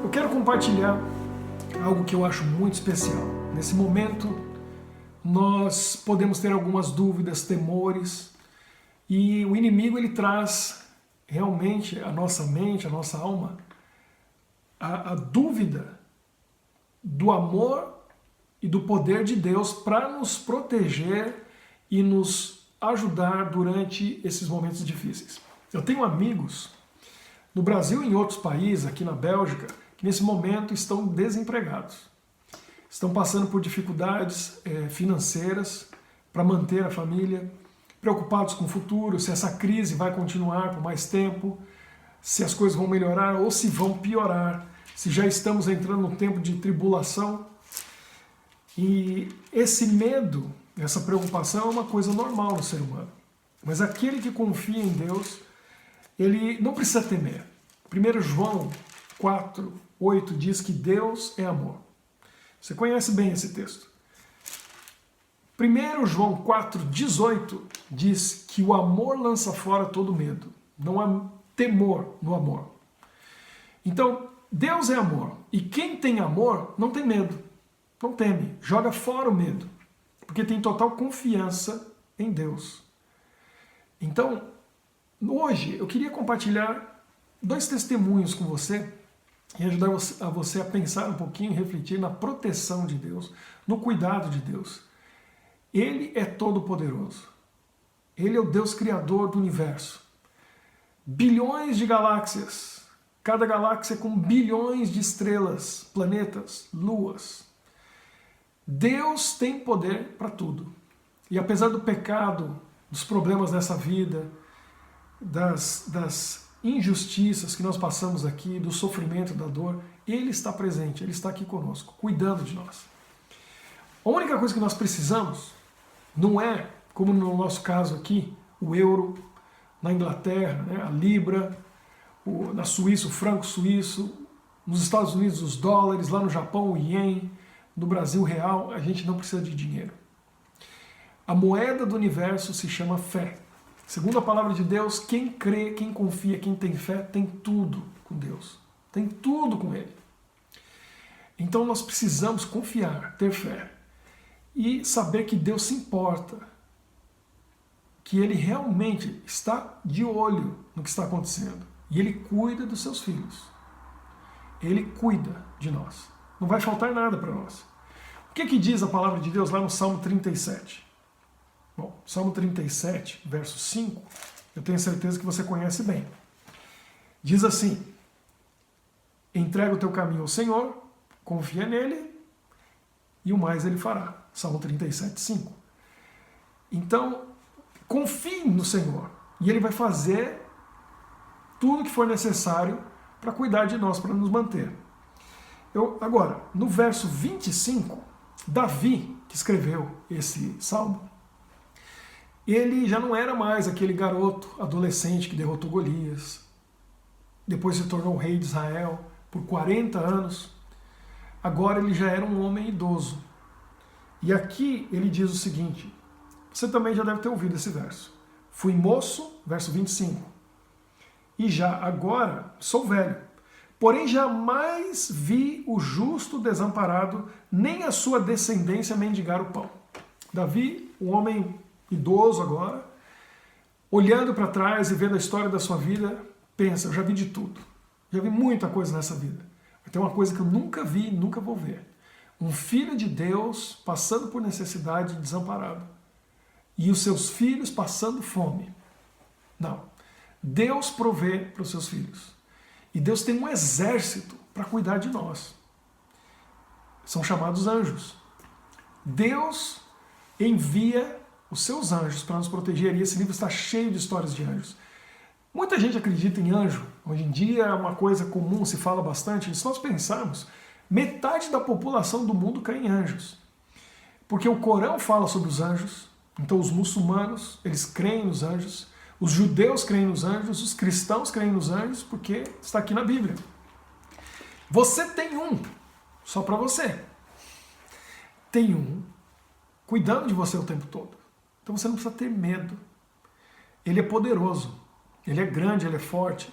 Eu quero compartilhar algo que eu acho muito especial. Nesse momento, nós podemos ter algumas dúvidas, temores, e o inimigo ele traz realmente a nossa mente, a nossa alma, a dúvida do amor e do poder de Deus para nos proteger e nos ajudar durante esses momentos difíceis. Eu tenho amigos no Brasil e em outros países, aqui na Bélgica, que nesse momento estão desempregados. Estão passando por dificuldades financeiras para manter a família, preocupados com o futuro, se essa crise vai continuar por mais tempo, se as coisas vão melhorar ou se vão piorar, se já estamos entrando num tempo de tribulação. E esse medo, essa preocupação é uma coisa normal no ser humano. Mas aquele que confia em Deus, ele não precisa temer. 1 João 4:8 diz que Deus é amor. Você conhece bem esse texto. 1 João 4:18 diz que o amor lança fora todo medo. Não há temor no amor. Então, Deus é amor. E quem tem amor não tem medo. Não teme. Joga fora o medo. Porque tem total confiança em Deus. Então, hoje eu queria compartilhar 2 testemunhos com você e ajudar você a pensar um pouquinho, refletir na proteção de Deus, no cuidado de Deus. Ele é todo-poderoso. Ele é o Deus criador do universo. Bilhões de galáxias, cada galáxia com bilhões de estrelas, planetas, luas. Deus tem poder para tudo. E apesar do pecado, dos problemas dessa vida, das injustiças que nós passamos aqui, do sofrimento, da dor, Ele está presente, Ele está aqui conosco, cuidando de nós. A única coisa que nós precisamos não é, como no nosso caso aqui, o euro, na Inglaterra, né, a libra, na Suíça, o franco suíço, nos Estados Unidos os dólares, lá no Japão o ien, no Brasil o real, a gente não precisa de dinheiro. A moeda do universo se chama fé. Segundo a palavra de Deus, quem crê, quem confia, quem tem fé, tem tudo com Deus. Tem tudo com Ele. Então nós precisamos confiar, ter fé. E saber que Deus se importa. Que Ele realmente está de olho no que está acontecendo. E Ele cuida dos seus filhos. Ele cuida de nós. Não vai faltar nada para nós. O que diz a palavra de Deus lá no Salmo 37? Bom, Salmo 37, verso 5, eu tenho certeza que você conhece bem. Diz assim: entrega o teu caminho ao Senhor, confia nele, e o mais ele fará. Salmo 37, 5. Então, confie no Senhor, e Ele vai fazer tudo o que for necessário para cuidar de nós, para nos manter. Agora, no verso 25, Davi, que escreveu esse salmo, ele já não era mais aquele garoto, adolescente que derrotou Golias, depois se tornou rei de Israel por 40 anos, agora ele já era um homem idoso. E aqui ele diz o seguinte, você também já deve ter ouvido esse verso, fui moço, verso 25, e já agora sou velho, porém jamais vi o justo desamparado, nem a sua descendência mendigar o pão. Davi, um homem idoso agora, olhando para trás e vendo a história da sua vida, pensa, eu já vi de tudo. Já vi muita coisa nessa vida. Mas tem uma coisa que eu nunca vi e nunca vou ver. Um filho de Deus passando por necessidade, desamparado. E os seus filhos passando fome. Não. Deus provê para os seus filhos. E Deus tem um exército para cuidar de nós. São chamados anjos. Deus envia os seus anjos para nos proteger, e esse livro está cheio de histórias de anjos. Muita gente acredita em anjo, hoje em dia é uma coisa comum, se fala bastante, e se nós pensarmos, metade da população do mundo crê em anjos. Porque o Corão fala sobre os anjos, então os muçulmanos, eles creem nos anjos, os judeus creem nos anjos, os cristãos creem nos anjos, porque está aqui na Bíblia. Você tem um, só para você. Tem um cuidando de você o tempo todo. Então você não precisa ter medo. Ele é poderoso, ele é grande, ele é forte.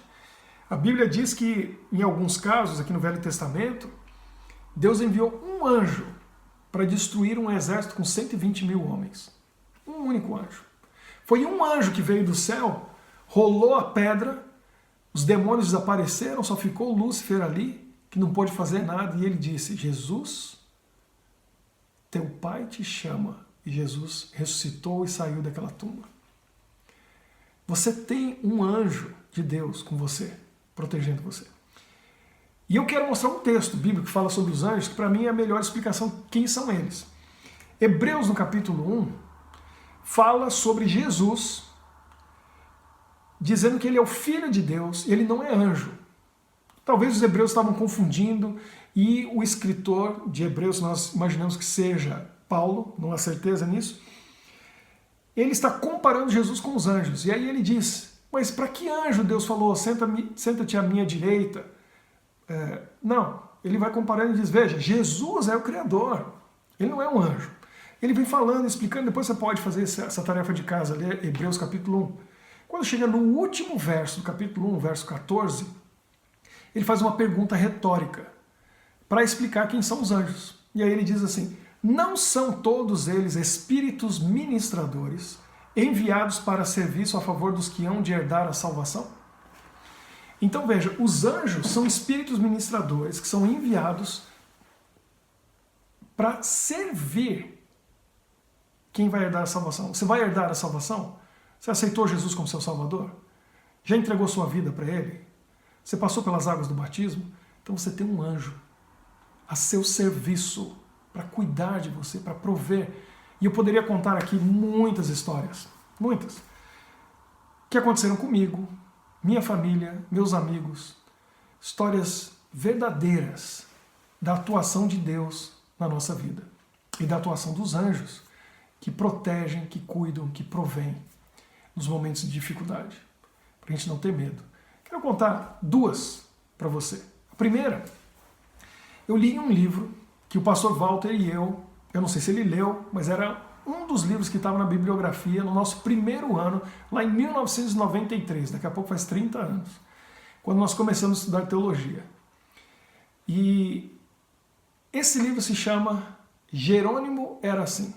A Bíblia diz que, em alguns casos, aqui no Velho Testamento, Deus enviou um anjo para destruir um exército com 120 mil homens. Um único anjo. Foi um anjo que veio do céu, rolou a pedra, os demônios desapareceram, só ficou Lúcifer ali, que não pôde fazer nada, e ele disse: Jesus, teu pai te chama. E Jesus ressuscitou e saiu daquela tumba. Você tem um anjo de Deus com você, protegendo você. E eu quero mostrar um texto bíblico que fala sobre os anjos, que para mim é a melhor explicação de quem são eles. Hebreus, no capítulo 1, fala sobre Jesus, dizendo que ele é o Filho de Deus e ele não é anjo. Talvez os hebreus estavam confundindo, e o escritor de Hebreus, nós imaginamos que seja Paulo, não há certeza nisso, ele está comparando Jesus com os anjos. E aí ele diz: mas para que anjo Deus falou, senta-te à minha direita? Não, ele vai comparando e diz: veja, Jesus é o Criador, ele não é um anjo. Ele vem falando, explicando, depois você pode fazer essa tarefa de casa, ler Hebreus capítulo 1. Quando chega no último verso do capítulo 1, verso 14, ele faz uma pergunta retórica para explicar quem são os anjos. E aí ele diz assim: não são todos eles espíritos ministradores enviados para serviço a favor dos que hão de herdar a salvação? Então veja, os anjos são espíritos ministradores que são enviados para servir quem vai herdar a salvação. Você vai herdar a salvação? Você aceitou Jesus como seu Salvador? Já entregou sua vida para Ele? Você passou pelas águas do batismo? Então você tem um anjo a seu serviço para cuidar de você, para prover. E eu poderia contar aqui muitas histórias, muitas, que aconteceram comigo, minha família, meus amigos, histórias verdadeiras da atuação de Deus na nossa vida e da atuação dos anjos que protegem, que cuidam, que provêm nos momentos de dificuldade, para a gente não ter medo. Quero contar duas para você. A primeira, eu li em um livro que o pastor Walter e eu não sei se ele leu, mas era um dos livros que estava na bibliografia no nosso primeiro ano, lá em 1993, daqui a pouco faz 30 anos, quando nós começamos a estudar teologia. E esse livro se chama Jerônimo Era Assim.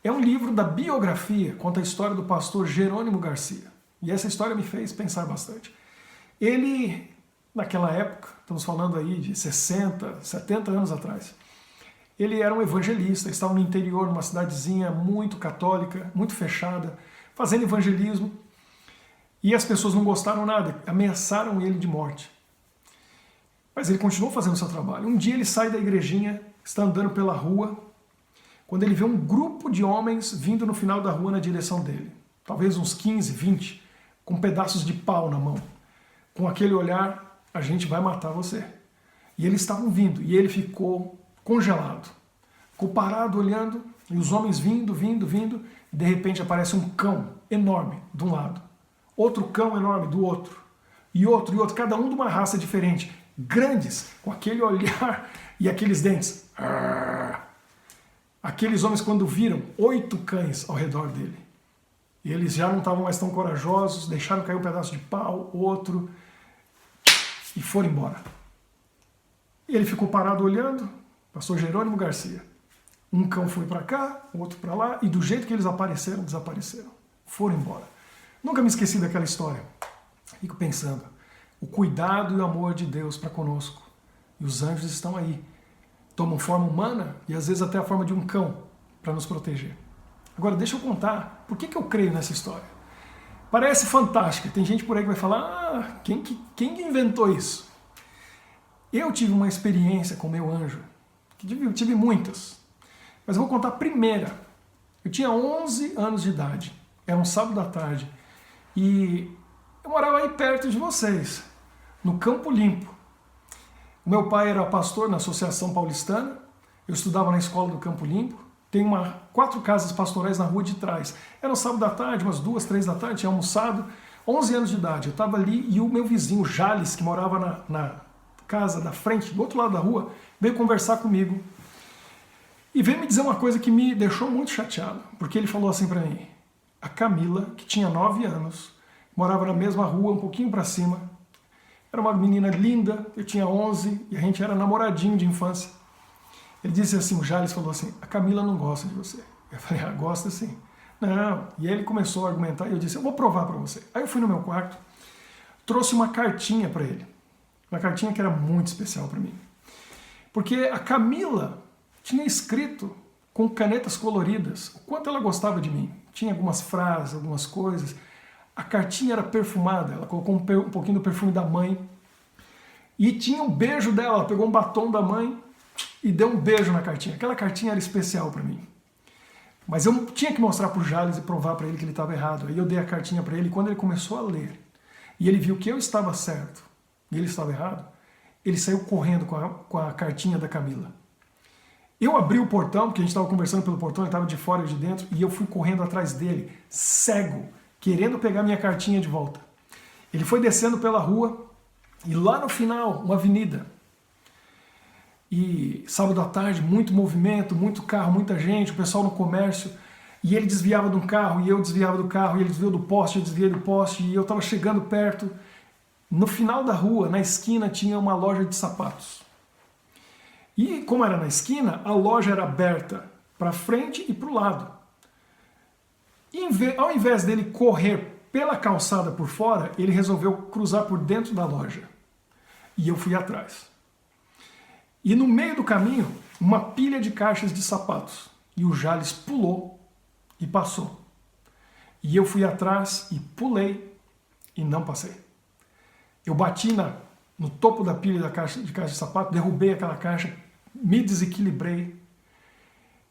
É um livro da biografia, conta a história do pastor Jerônimo Garcia. E essa história me fez pensar bastante. Ele, naquela época, estamos falando aí de 60, 70 anos atrás, ele era um evangelista, estava no interior, numa cidadezinha muito católica, muito fechada, fazendo evangelismo, e as pessoas não gostaram nada, ameaçaram ele de morte. Mas ele continuou fazendo o seu trabalho. Um dia ele sai da igrejinha, está andando pela rua, quando ele vê um grupo de homens vindo no final da rua na direção dele. Talvez uns 15, 20, com pedaços de pau na mão. Com aquele olhar: a gente vai matar você. E eles estavam vindo, e ele ficou congelado. Ficou parado olhando, e os homens vindo, e de repente aparece um cão enorme de um lado, outro cão enorme do outro, e outro, cada um de uma raça diferente, grandes, com aquele olhar e aqueles dentes. Aqueles homens, quando viram 8 cães ao redor dele, e eles já não estavam mais tão corajosos, deixaram cair um pedaço de pau, outro, e foram embora. E ele ficou parado olhando, pastor Jerônimo Garcia. Um cão foi para cá, outro para lá, e do jeito que eles apareceram, desapareceram. Foram embora. Nunca me esqueci daquela história. Fico pensando, o cuidado e o amor de Deus para conosco. E os anjos estão aí. Tomam forma humana e às vezes até a forma de um cão para nos proteger. Agora deixa eu contar por que eu creio nessa história. Parece fantástica. Tem gente por aí que vai falar: quem inventou isso? Eu tive uma experiência com meu anjo. Tive muitas. Mas eu vou contar a primeira. Eu tinha 11 anos de idade. Era um sábado à tarde. E eu morava aí perto de vocês, no Campo Limpo. O meu pai era pastor na Associação Paulistana. Eu estudava na escola do Campo Limpo. Tem 4 casas pastorais na rua de trás. Era um sábado à tarde, umas 2, 3 da tarde, tinha almoçado. 11 anos de idade. Eu estava ali e o meu vizinho, Jales, que morava na casa da frente, do outro lado da rua, veio conversar comigo. E veio me dizer uma coisa que me deixou muito chateado. Porque ele falou assim para mim: a Camila, que tinha 9 anos, morava na mesma rua, um pouquinho para cima, Era uma menina linda, eu tinha 11 e a gente era namoradinho de infância. Ele disse assim, o Jales falou assim, a Camila não gosta de você. Eu falei, gosta sim. Não. E aí ele começou a argumentar e eu disse, eu vou provar para você. Aí eu fui no meu quarto, trouxe uma cartinha para ele. Uma cartinha que era muito especial para mim. Porque a Camila tinha escrito com canetas coloridas o quanto ela gostava de mim. Tinha algumas frases, algumas coisas. A cartinha era perfumada, ela colocou um pouquinho do perfume da mãe. E tinha um beijo dela, ela pegou um batom da mãe e deu um beijo na cartinha. Aquela cartinha era especial para mim. Mas eu tinha que mostrar para o Jales e provar para ele que ele estava errado. Aí eu dei a cartinha para ele e quando ele começou a ler, e ele viu que eu estava certo e ele estava errado, ele saiu correndo com a cartinha da Camila. Eu abri o portão, porque a gente estava conversando pelo portão, ele estava de fora e de dentro, e eu fui correndo atrás dele, cego, querendo pegar minha cartinha de volta. Ele foi descendo pela rua, e lá no final, uma avenida. E sábado à tarde, muito movimento, muito carro, muita gente, o pessoal no comércio, e ele desviava de um carro, e eu desviava do carro, e ele desviou do poste, eu desviei do poste, e eu estava chegando perto. No final da rua, na esquina, tinha uma loja de sapatos. E como era na esquina, a loja era aberta para frente e para o lado. Ao invés dele correr pela calçada por fora, ele resolveu cruzar por dentro da loja. E eu fui atrás. E no meio do caminho, uma pilha de caixas de sapatos. E o Jales pulou e passou. E eu fui atrás e pulei e não passei. Eu bati no topo da pilha de caixa de sapato, derrubei aquela caixa, me desequilibrei.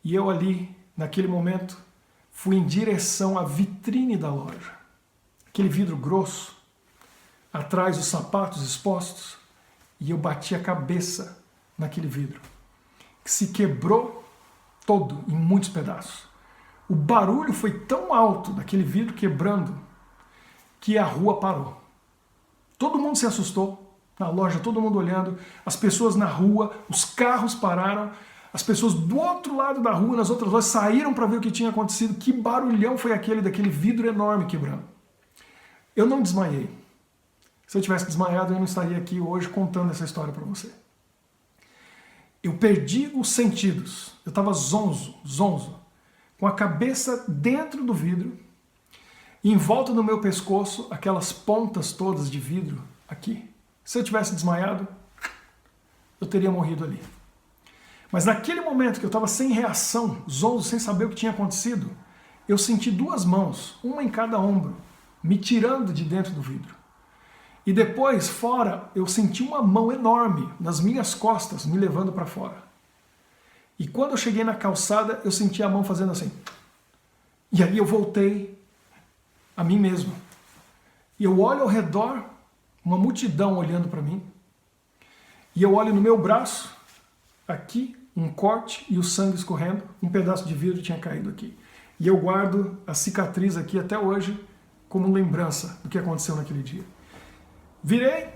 E eu ali, naquele momento, fui em direção à vitrine da loja. Aquele vidro grosso, atrás os sapatos expostos, e eu bati a cabeça naquele vidro, que se quebrou todo em muitos pedaços. O barulho foi tão alto daquele vidro quebrando que a rua parou. Todo mundo se assustou, na loja, todo mundo olhando, as pessoas na rua, os carros pararam, as pessoas do outro lado da rua, nas outras lojas, saíram para ver o que tinha acontecido. Que barulhão foi aquele daquele vidro enorme quebrando. Eu não desmaiei. Se eu tivesse desmaiado, eu não estaria aqui hoje contando essa história para você. Eu perdi os sentidos. Eu estava zonzo, com a cabeça dentro do vidro, e em volta do meu pescoço, aquelas pontas todas de vidro aqui. Se eu tivesse desmaiado, eu teria morrido ali. Mas naquele momento que eu estava sem reação, zonzo, sem saber o que tinha acontecido, eu senti duas mãos, uma em cada ombro, me tirando de dentro do vidro. E depois, fora, eu senti uma mão enorme nas minhas costas, me levando para fora. E quando eu cheguei na calçada, eu senti a mão fazendo assim. E aí eu voltei a mim mesmo. E eu olho ao redor, uma multidão olhando para mim. E eu olho no meu braço, aqui, um corte e o sangue escorrendo, um pedaço de vidro tinha caído aqui. E eu guardo a cicatriz aqui até hoje como lembrança do que aconteceu naquele dia. Virei,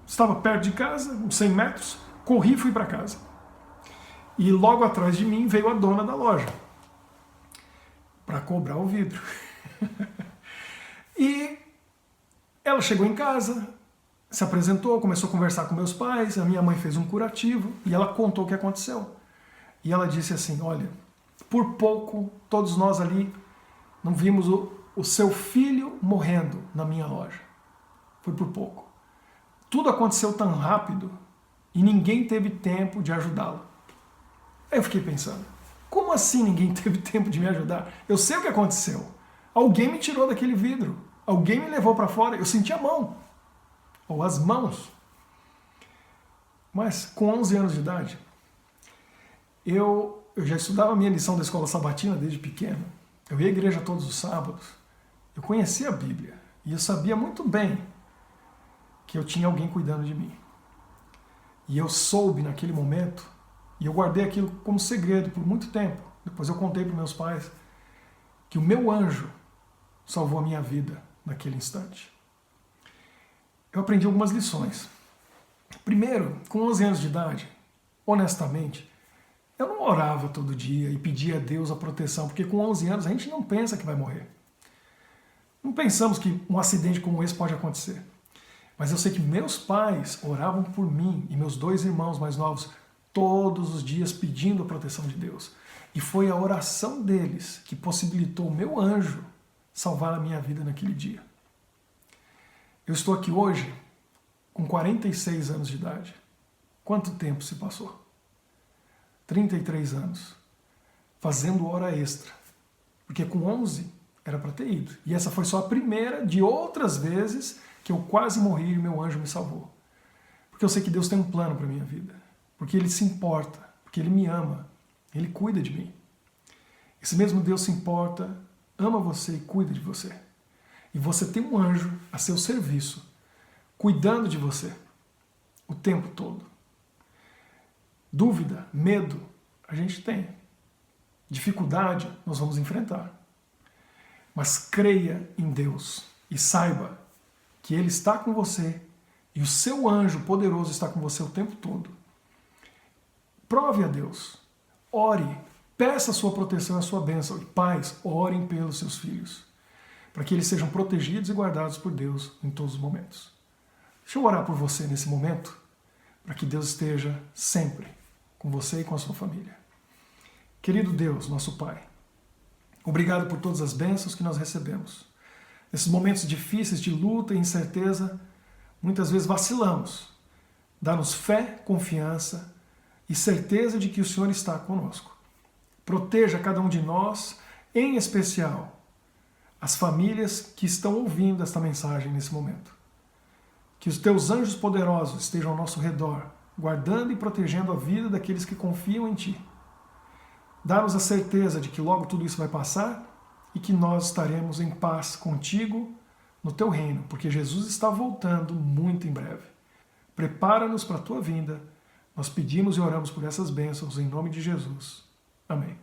estava perto de casa, uns 100 metros, corri e fui para casa. E logo atrás de mim veio a dona da loja para cobrar o vidro. E ela chegou em casa, se apresentou, começou a conversar com meus pais, a minha mãe fez um curativo e ela contou o que aconteceu. E ela disse assim, olha, por pouco todos nós ali não vimos o seu filho morrendo na minha loja. Foi por pouco. Tudo aconteceu tão rápido e ninguém teve tempo de ajudá-lo. Aí eu fiquei pensando, como assim ninguém teve tempo de me ajudar? Eu sei o que aconteceu. Alguém me tirou daquele vidro. Alguém me levou para fora. Eu senti a mão. Ou as mãos. Mas com 11 anos de idade, eu já estudava a minha lição da escola sabatina desde pequeno. Eu ia à igreja todos os sábados. Eu conhecia a Bíblia. E eu sabia muito bem que eu tinha alguém cuidando de mim. E eu soube naquele momento, e eu guardei aquilo como segredo por muito tempo. Depois eu contei para meus pais que o meu anjo salvou a minha vida naquele instante. Eu aprendi algumas lições. Primeiro, com 11 anos de idade, honestamente, eu não orava todo dia e pedia a Deus a proteção, porque com 11 anos a gente não pensa que vai morrer. Não pensamos que um acidente como esse pode acontecer. Mas eu sei que meus pais oravam por mim e meus 2 irmãos mais novos todos os dias pedindo a proteção de Deus. E foi a oração deles que possibilitou o meu anjo salvar a minha vida naquele dia. Eu estou aqui hoje com 46 anos de idade. Quanto tempo se passou? 33 anos. Fazendo hora extra. Porque com 11 era para ter ido. E essa foi só a primeira de outras vezes que eu quase morri e meu anjo me salvou. Porque eu sei que Deus tem um plano para a minha vida. Porque Ele se importa. Porque Ele me ama. Ele cuida de mim. Esse mesmo Deus se importa, ama você e cuida de você. E você tem um anjo a seu serviço, cuidando de você o tempo todo. Dúvida, medo, a gente tem. Dificuldade, nós vamos enfrentar. Mas creia em Deus e saiba que Ele está com você e o seu anjo poderoso está com você o tempo todo. Prove a Deus. Ore. Peça a sua proteção e a sua bênção. E pais, orem pelos seus filhos, para que eles sejam protegidos e guardados por Deus em todos os momentos. Deixa eu orar por você nesse momento, para que Deus esteja sempre com você e com a sua família. Querido Deus, nosso Pai, obrigado por todas as bênçãos que nós recebemos. Nesses momentos difíceis de luta e incerteza, muitas vezes vacilamos. Dá-nos fé, confiança e certeza de que o Senhor está conosco. Proteja cada um de nós, em especial as famílias que estão ouvindo esta mensagem nesse momento. Que os teus anjos poderosos estejam ao nosso redor, guardando e protegendo a vida daqueles que confiam em Ti. Dá-nos a certeza de que logo tudo isso vai passar e que nós estaremos em paz contigo no Teu reino, porque Jesus está voltando muito em breve. Prepara-nos para a Tua vinda. Nós pedimos e oramos por essas bênçãos em nome de Jesus. Amém.